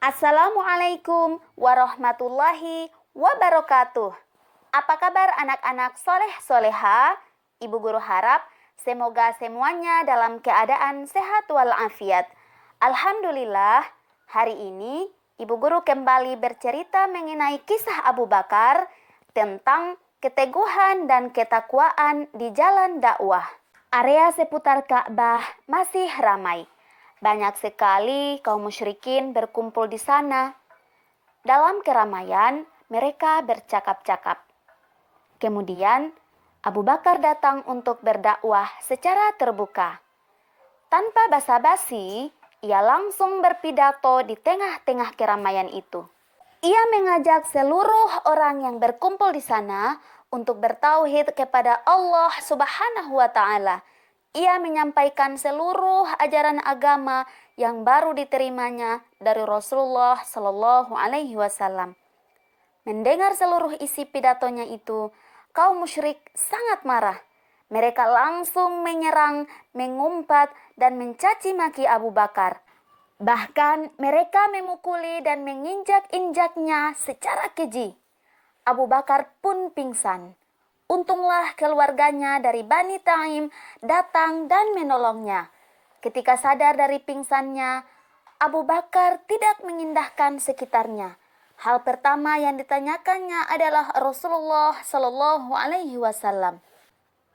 Assalamualaikum warahmatullahi wabarakatuh. Apa kabar anak-anak soleh-soleha? Ibu guru harap semoga semuanya dalam keadaan sehat walafiat. Alhamdulillah, hari ini ibu guru kembali bercerita mengenai kisah Abu Bakar tentang keteguhan dan ketakwaan di jalan dakwah. Area seputar Ka'bah masih ramai. Banyak sekali kaum musyrikin berkumpul di sana. Dalam keramaian, mereka bercakap-cakap. Kemudian, Abu Bakar datang untuk berdakwah secara terbuka. Tanpa basa-basi, ia langsung berpidato di tengah-tengah keramaian itu. Ia mengajak seluruh orang yang berkumpul di sana untuk bertauhid kepada Allah Subhanahu wa Ta'ala. Ia menyampaikan seluruh ajaran agama yang baru diterimanya dari Rasulullah Shallallahu Alaihi Wasallam. Mendengar seluruh isi pidatonya itu, kaum musyrik sangat marah. Mereka langsung menyerang, mengumpat, dan mencaci maki Abu Bakar. Bahkan mereka memukuli dan menginjak-injaknya secara keji. Abu Bakar pun pingsan. Untunglah keluarganya dari Bani Taim datang dan menolongnya. Ketika sadar dari pingsannya, Abu Bakar tidak mengindahkan sekitarnya. Hal pertama yang ditanyakannya adalah Rasulullah Shallallahu Alaihi Wasallam.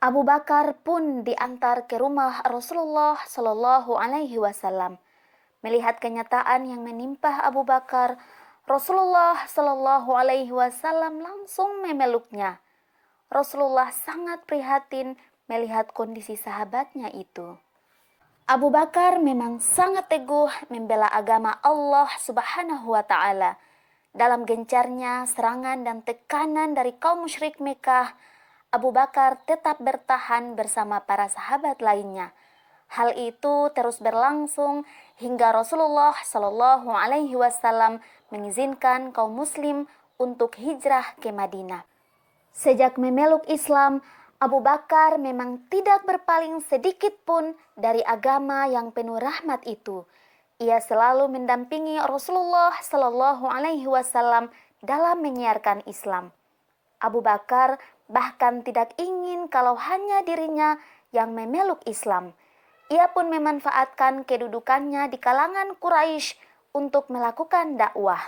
Abu Bakar pun diantar ke rumah Rasulullah Shallallahu Alaihi Wasallam. Melihat kenyataan yang menimpa Abu Bakar, Rasulullah Shallallahu Alaihi Wasallam langsung memeluknya. Rasulullah sangat prihatin melihat kondisi sahabatnya itu. Abu Bakar memang sangat teguh membela agama Allah Subhanahu wa Ta'ala. Dalam gencarnya serangan dan tekanan dari kaum musyrik Mekah, Abu Bakar tetap bertahan bersama para sahabat lainnya. Hal itu terus berlangsung hingga Rasulullah Shallallahu Alaihi Wasallam mengizinkan kaum Muslim untuk hijrah ke Madinah. Sejak memeluk Islam, Abu Bakar memang tidak berpaling sedikit pun dari agama yang penuh rahmat itu. Ia selalu mendampingi Rasulullah Shallallahu Alaihi Wasallam dalam menyiarkan Islam. Abu Bakar bahkan tidak ingin kalau hanya dirinya yang memeluk Islam. Ia pun memanfaatkan kedudukannya di kalangan Quraisy untuk melakukan dakwah.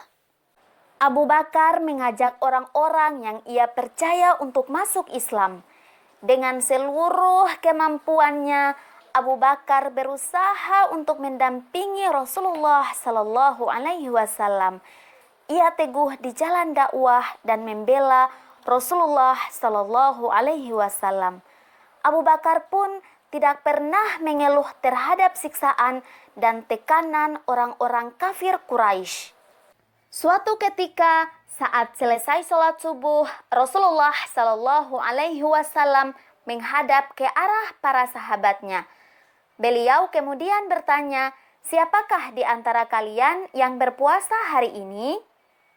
Abu Bakar mengajak orang-orang yang ia percaya untuk masuk Islam. Dengan seluruh kemampuannya, Abu Bakar berusaha untuk mendampingi Rasulullah Sallallahu Alaihi Wasallam. Ia teguh di jalan dakwah dan membela Rasulullah Sallallahu Alaihi Wasallam. Abu Bakar pun tidak pernah mengeluh terhadap siksaan dan tekanan orang-orang kafir Quraisy. Suatu ketika saat selesai sholat subuh, Rasulullah Shallallahu Alaihi Wasallam menghadap ke arah para sahabatnya. Beliau kemudian bertanya, "Siapakah di antara kalian yang berpuasa hari ini?"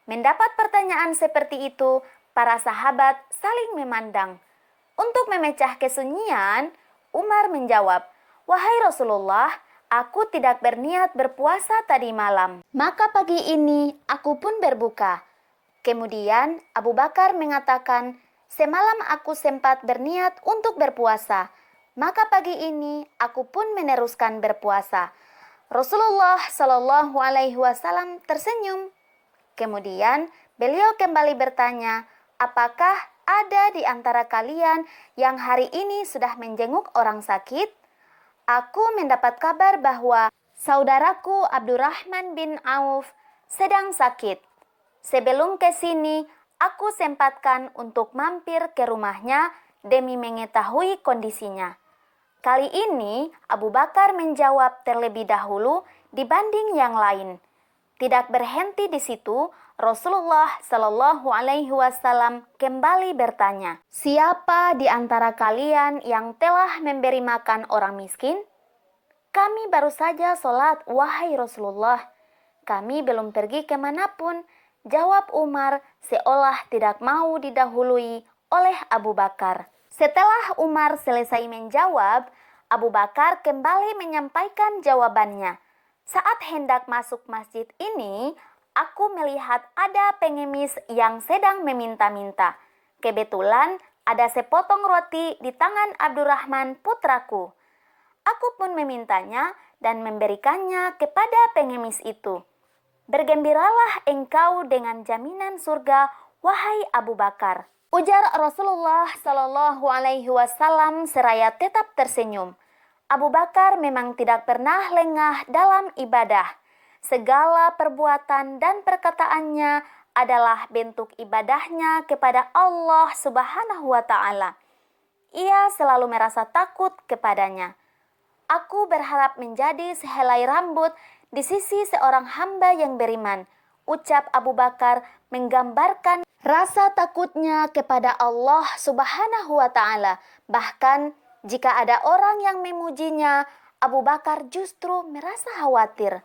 Mendapat pertanyaan seperti itu, para sahabat saling memandang. Untuk memecah kesunyian, Umar menjawab, "Wahai Rasulullah, aku tidak berniat berpuasa tadi malam. Maka pagi ini aku pun berbuka." Kemudian Abu Bakar mengatakan, "Semalam aku sempat berniat untuk berpuasa. Maka pagi ini aku pun meneruskan berpuasa." Rasulullah Shallallahu Alaihi Wasallam tersenyum. Kemudian beliau kembali bertanya, "Apakah ada di antara kalian yang hari ini sudah menjenguk orang sakit?" "Aku mendapat kabar bahwa saudaraku Abdurrahman bin Auf sedang sakit. Sebelum ke sini, aku sempatkan untuk mampir ke rumahnya demi mengetahui kondisinya." Kali ini Abu Bakar menjawab terlebih dahulu dibanding yang lain. Tidak berhenti di situ, Rasulullah Shallallahu Alaihi Wasallam kembali bertanya, "Siapa di antara kalian yang telah memberi makan orang miskin?" "Kami baru saja sholat, wahai Rasulullah." "Kami belum pergi kemanapun," jawab Umar seolah tidak mau didahului oleh Abu Bakar. Setelah Umar selesai menjawab, Abu Bakar kembali menyampaikan jawabannya. Saat hendak masuk masjid ini, aku melihat ada pengemis yang sedang meminta-minta. Kebetulan ada sepotong roti di tangan Abdurrahman putraku. Aku pun memintanya dan memberikannya kepada pengemis itu. Bergembiralah engkau dengan jaminan surga, wahai Abu Bakar. Ujar Rasulullah Shallallahu Alaihi Wasallam seraya tetap tersenyum. Abu Bakar memang tidak pernah lengah dalam ibadah. Segala perbuatan dan perkataannya adalah bentuk ibadahnya kepada Allah Subhanahu wa Ta'ala. Ia selalu merasa takut kepadanya. Aku berharap menjadi sehelai rambut di sisi seorang hamba yang beriman, ucap Abu Bakar menggambarkan rasa takutnya kepada Allah Subhanahu wa Ta'ala. Bahkan jika ada orang yang memujinya, Abu Bakar justru merasa khawatir.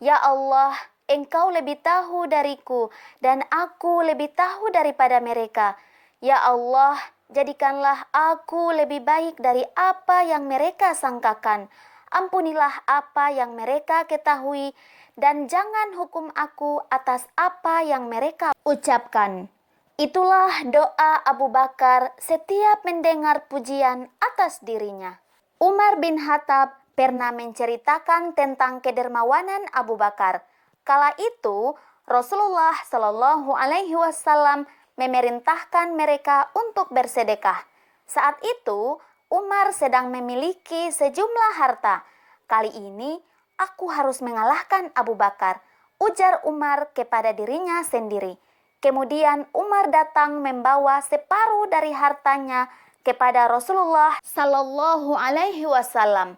Ya Allah, Engkau lebih tahu dariku dan aku lebih tahu daripada mereka. Ya Allah, jadikanlah aku lebih baik dari apa yang mereka sangkakan. Ampunilah apa yang mereka ketahui dan jangan hukum aku atas apa yang mereka ucapkan. Itulah doa Abu Bakar setiap mendengar pujian atas dirinya. Umar bin Khattab pernah menceritakan tentang kedermawanan Abu Bakar. Kala itu Rasulullah Shallallahu Alaihi Wasallam memerintahkan mereka untuk bersedekah. Saat itu Umar sedang memiliki sejumlah harta. Kali ini aku harus mengalahkan Abu Bakar, ujar Umar kepada dirinya sendiri. Kemudian Umar datang membawa separuh dari hartanya kepada Rasulullah Sallallahu Alaihi Wasallam.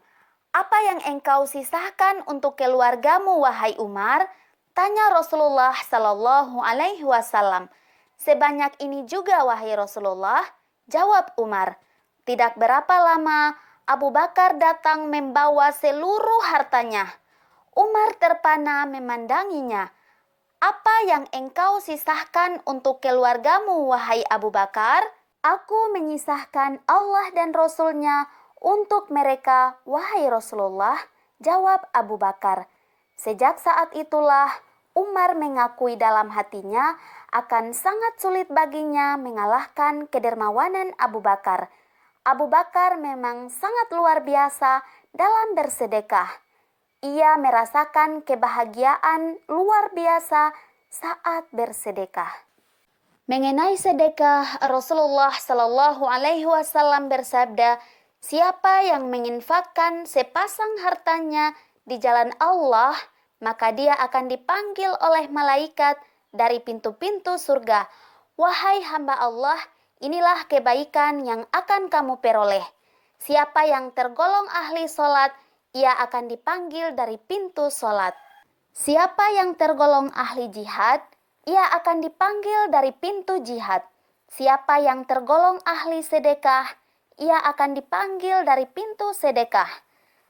Apa yang engkau sisahkan untuk keluargamu, wahai Umar? Tanya Rasulullah Sallallahu Alaihi Wasallam. Sebanyak ini juga, wahai Rasulullah, jawab Umar. Tidak berapa lama Abu Bakar datang membawa seluruh hartanya. Umar terpana memandanginya. Apa yang engkau sisahkan untuk keluargamu, wahai Abu Bakar? Aku menyisahkan Allah dan Rasul-Nya untuk mereka, wahai Rasulullah, jawab Abu Bakar. Sejak saat itulah Umar mengakui dalam hatinya akan sangat sulit baginya mengalahkan kedermawanan Abu Bakar. Abu Bakar memang sangat luar biasa dalam bersedekah. Ia merasakan kebahagiaan luar biasa saat bersedekah. Mengenai sedekah, Rasulullah Shallallahu Alaihi Wasallam bersabda, siapa yang menginfakkan sepasang hartanya di jalan Allah, maka dia akan dipanggil oleh malaikat dari pintu-pintu surga. Wahai hamba Allah, inilah kebaikan yang akan kamu peroleh. Siapa yang tergolong ahli sholat, ia akan dipanggil dari pintu sholat. Siapa yang tergolong ahli jihad, ia akan dipanggil dari pintu jihad. Siapa yang tergolong ahli sedekah, ia akan dipanggil dari pintu sedekah.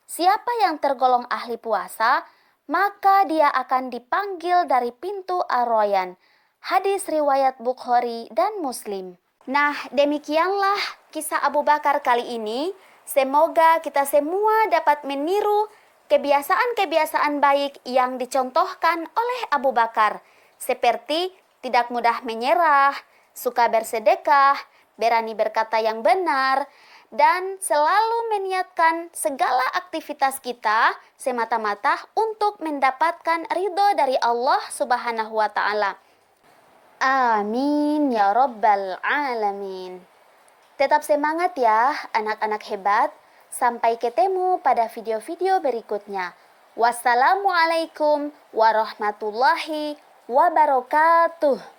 Siapa yang tergolong ahli puasa, maka dia akan dipanggil dari pintu Ar-Rayyan. Hadis riwayat Bukhari dan Muslim. Nah, demikianlah kisah Abu Bakar kali ini. Semoga kita semua dapat meniru kebiasaan-kebiasaan baik yang dicontohkan oleh Abu Bakar. Seperti tidak mudah menyerah, suka bersedekah, berani berkata yang benar, dan selalu meniatkan segala aktivitas kita semata-mata untuk mendapatkan ridho dari Allah Subhanahu wa Ta'ala. Amin ya Rabbal Alamin. Tetap semangat ya anak-anak hebat. Sampai ketemu pada video-video berikutnya. Wassalamualaikum warahmatullahi wabarakatuh.